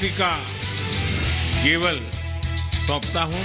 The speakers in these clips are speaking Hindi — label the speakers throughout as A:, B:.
A: किसी का केवल सौंपता हूं।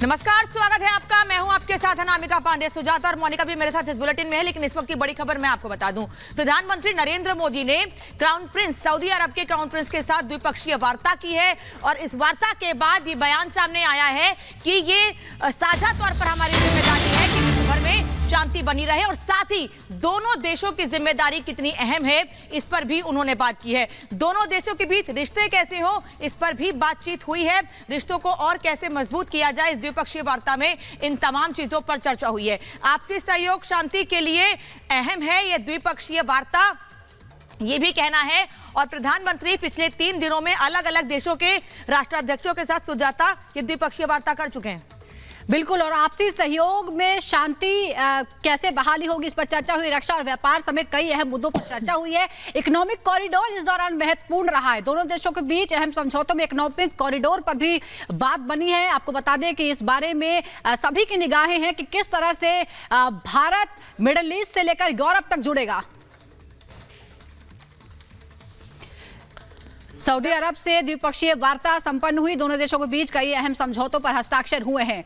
B: नमस्कार, स्वागत है आपका। मैं हूं आपके साथ अनामिका पांडे। सुजाता और मोनिका भी मेरे साथ इस बुलेटिन में है, लेकिन इस वक्त की बड़ी खबर मैं आपको बता दूं। प्रधानमंत्री नरेंद्र मोदी ने क्राउन प्रिंस, सऊदी अरब के क्राउन प्रिंस के साथ द्विपक्षीय वार्ता की है और इस वार्ता के बाद ये बयान सामने आया है कि ये साझा तौर पर हमारी जिम्मेदारी है कि विश्व भर में शांति बनी रहे और साथ ही दोनों देशों की जिम्मेदारी कितनी अहम है, इस पर भी उन्होंने बात की है। दोनों देशों के बीच रिश्ते कैसे हो, इस पर भी बातचीत हुई है। रिश्तों को और कैसे मजबूत किया जाए, इस द्विपक्षीय वार्ता में इन तमाम चीजों पर चर्चा हुई है। आपसी सहयोग शांति के लिए अहम है ये द्विपक्षीय वार्ता, ये भी कहना है। और प्रधानमंत्री पिछले 3 दिनों में अलग अलग देशों के राष्ट्राध्यक्षों के साथ सुजाता ये द्विपक्षीय वार्ता कर चुके हैं।
C: बिल्कुल, और आपसी सहयोग में शांति कैसे बहाली होगी, इस पर चर्चा हुई। रक्षा और व्यापार समेत कई अहम मुद्दों पर चर्चा हुई है। इकोनॉमिक कॉरिडोर इस दौरान महत्वपूर्ण रहा है। दोनों देशों के बीच अहम समझौतों में इकोनॉमिक कॉरिडोर पर भी बात बनी है। आपको बता दें कि इस बारे में सभी की निगाहें हैं कि किस तरह से भारत मिडिल ईस्ट से लेकर यूरोप तक जुड़ेगा। सऊदी अरब से द्विपक्षीय वार्ता संपन्न हुई। दोनों देशों के बीच कई अहम समझौतों पर हस्ताक्षर हुए हैं।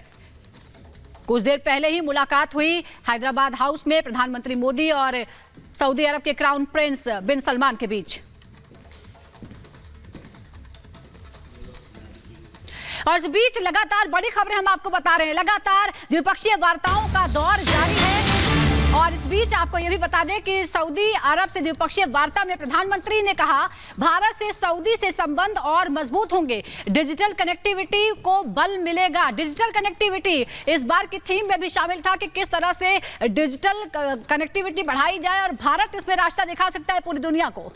C: कुछ देर पहले ही मुलाकात हुई हैदराबाद हाउस में प्रधानमंत्री मोदी और सऊदी अरब के क्राउन प्रिंस बिन सलमान के बीच। और इस बीच लगातार बड़ी खबरें हम आपको बता रहे हैं। लगातार द्विपक्षीय वार्ताओं का दौर जारी है और इस बीच आपको यह भी बता दें कि सऊदी अरब से द्विपक्षीय वार्ता में प्रधानमंत्री ने कहा भारत से सऊदी से संबंध और मजबूत होंगे, डिजिटल कनेक्टिविटी को बल मिलेगा। डिजिटल कनेक्टिविटी इस बार की थीम में भी शामिल था कि किस तरह से डिजिटल कनेक्टिविटी बढ़ाई जाए और भारत इसमें रास्ता दिखा सकता है पूरी दुनिया को।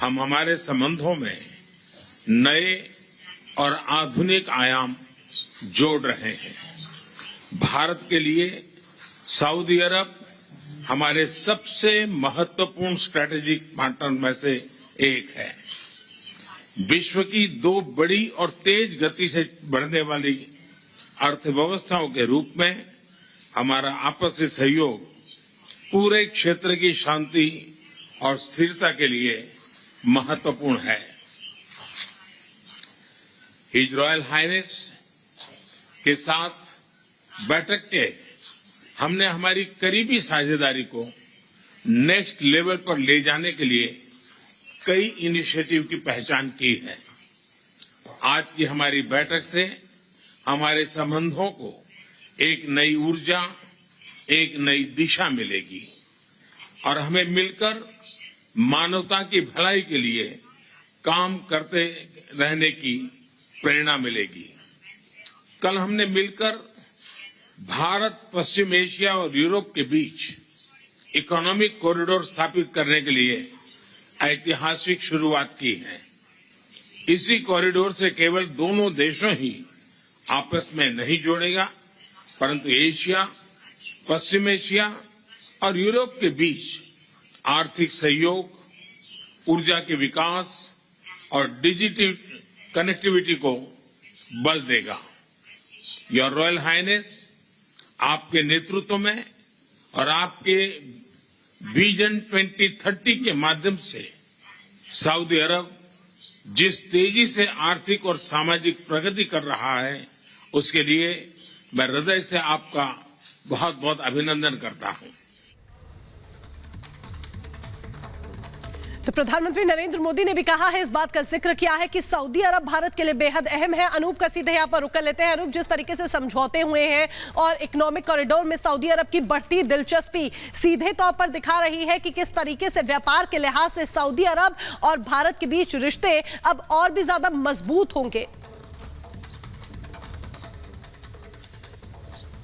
A: हम हमारे संबंधों में नए और आधुनिक आयाम जोड़ रहे हैं। भारत के लिए सऊदी अरब हमारे सबसे महत्वपूर्ण स्ट्रेटेजिक पार्टनर में से एक है। विश्व की 2 बड़ी और तेज गति से बढ़ने वाली अर्थव्यवस्थाओं के रूप में हमारा आपसी सहयोग पूरे क्षेत्र की शांति और स्थिरता के लिए महत्वपूर्ण है। हिज रॉयल हाइनेस के साथ बैठक के हमने हमारी करीबी साझेदारी को नेक्स्ट लेवल पर ले जाने के लिए कई इनिशिएटिव की पहचान की है। आज की हमारी बैठक से हमारे संबंधों को एक नई ऊर्जा, एक नई दिशा मिलेगी और हमें मिलकर मानवता की भलाई के लिए काम करते रहने की प्रेरणा मिलेगी। कल हमने मिलकर भारत, पश्चिम एशिया और यूरोप के बीच इकोनॉमिक कॉरिडोर स्थापित करने के लिए ऐतिहासिक शुरुआत की है। इसी कॉरिडोर से केवल दोनों देशों ही आपस में नहीं जोड़ेगा, परंतु एशिया, पश्चिम एशिया और यूरोप के बीच आर्थिक सहयोग, ऊर्जा के विकास और डिजिटल कनेक्टिविटी को बल देगा। योर रॉयल हाइनेस, आपके नेतृत्व में और आपके विजन 2030 के माध्यम से सऊदी अरब जिस तेजी से आर्थिक और सामाजिक प्रगति कर रहा है, उसके लिए मैं हृदय से आपका बहुत बहुत अभिनंदन करता हूं।
D: तो प्रधानमंत्री नरेंद्र मोदी ने भी कहा है, इस बात का जिक्र किया है कि सऊदी अरब भारत के लिए बेहद अहम है। अनूप का सीधे यहाँ पर रुक कर लेते हैं। अनूप, जिस तरीके से समझौते हुए हैं और इकोनॉमिक कॉरिडोर में सऊदी अरब की बढ़ती दिलचस्पी सीधे तौर पर दिखा रही है कि किस तरीके से व्यापार के लिहाज से सऊदी अरब और भारत के बीच रिश्ते अब और भी ज्यादा मजबूत होंगे।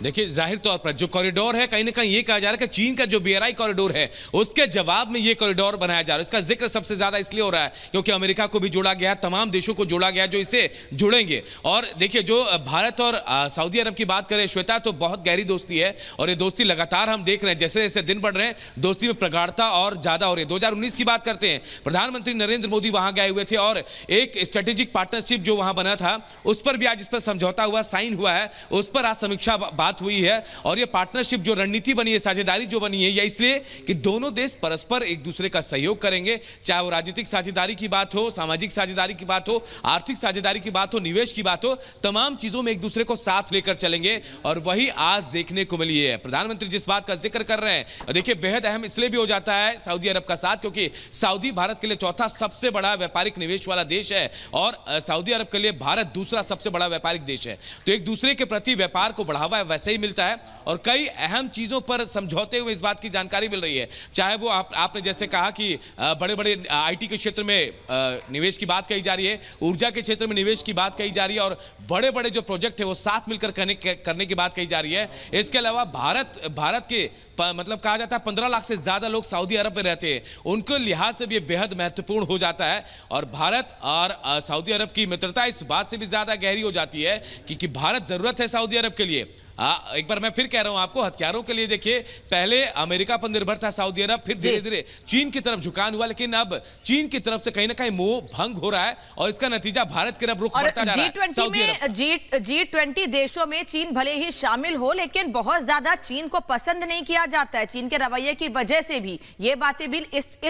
E: देखिए, जाहिर तौर पर जो कॉरिडोर है, कहीं ना कहीं ये कहा जा रहा है कि चीन का जो BRI कॉरिडोर है उसके जवाब में ये कॉरिडोर बनाया जा रहा है। इसका जिक्र सबसे ज्यादा इसलिए हो रहा है क्योंकि अमेरिका को भी जोड़ा गया, तमाम देशों को जोड़ा गया जो इससे जुड़ेंगे। और देखिए, जो भारत और सऊदी अरब की बात करें श्वेता, तो बहुत गहरी दोस्ती है और ये दोस्ती लगातार हम देख रहे हैं जैसे जैसे दिन बढ़ रहे हैं दोस्ती में प्रगाढ़ता और ज्यादा हो रही है। 2019 की बात करते हैं, प्रधानमंत्री नरेंद्र मोदी वहां गए हुए थे और एक स्ट्रेटेजिक पार्टनरशिप जो वहां बना था उस पर भी आज इस पर समझौता हुआ, साइन हुआ है, उस पर आज समीक्षा बात हुई है। और ये पार्टनरशिप जो रणनीति बनी है, साझेदारी जो बनी है, यह इसलिए कि दोनों देश परस्पर एक दूसरे का सहयोग करेंगे, चाहे वो राजनीतिक साझेदारी की बात हो, सामाजिक साझेदारी की बात हो, आर्थिक साझेदारी की बात हो, निवेश की बात हो, तमाम चीजों में एक दूसरे को साथ लेकर चलेंगे। और वही आज देखने को मिली है। प्रधानमंत्री जिस बात का जिक्र कर रहे हैं, देखिए बेहद अहम इसलिए भी हो जाता है सऊदी अरब का साथ क्योंकि सऊदी भारत के लिए चौथा सबसे बड़ा व्यापारिक निवेश वाला देश है और सऊदी अरब के लिए भारत दूसरा सबसे बड़ा व्यापारिक देश है। तो एक दूसरे के प्रति व्यापार को बढ़ावा वैसे ही मिलता है और कई अहम चीजों पर समझौते हुए इस बात की जानकारी मिल रही है। चाहे वो आपने जैसे कहा कि बड़े बड़े IT के क्षेत्र में निवेश की बात कही जा रही है, ऊर्जा के क्षेत्र में निवेश की बात कही जा रही है और बड़े बड़े जो प्रोजेक्ट है वो साथ मिलकर करने की बात कही जा रही है। इसके अलावा भारत के मतलब कहा जाता है 15 लाख से ज्यादा लोग सऊदी अरब में रहते हैं, उनके लिहाज से भी ये बेहद महत्वपूर्ण हो जाता है। और भारत और सऊदी अरब की मित्रता इस बात से भी ज्यादा गहरी हो जाती है कि भारत जरूरत है सऊदी अरब के लिए। एक बार मैं फिर कह रहा हूं आपको, हथियारों के लिए देखिए पहले अमेरिका पर निर्भर था सऊदी अरब, फिर धीरे धीरे चीन की तरफ झुकान हुआ, लेकिन अब चीन की तरफ से कहीं ना कहीं मोह भंग हो रहा है और इसका नतीजा भारत की तरफ रुख बढ़ता जा रहा है।
B: G20 देशों में चीन भले ही शामिल हो लेकिन बहुत ज्यादा चीन को पसंद नहीं किया जाता है। चीन के रवैये की वजह से भी ये बातें भी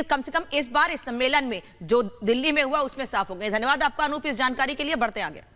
B: कम से कम इस बार इस सम्मेलन में जो दिल्ली में हुआ उसमें साफ हो गई। धन्यवाद आपका अनूप इस जानकारी के लिए। बढ़ते आगे।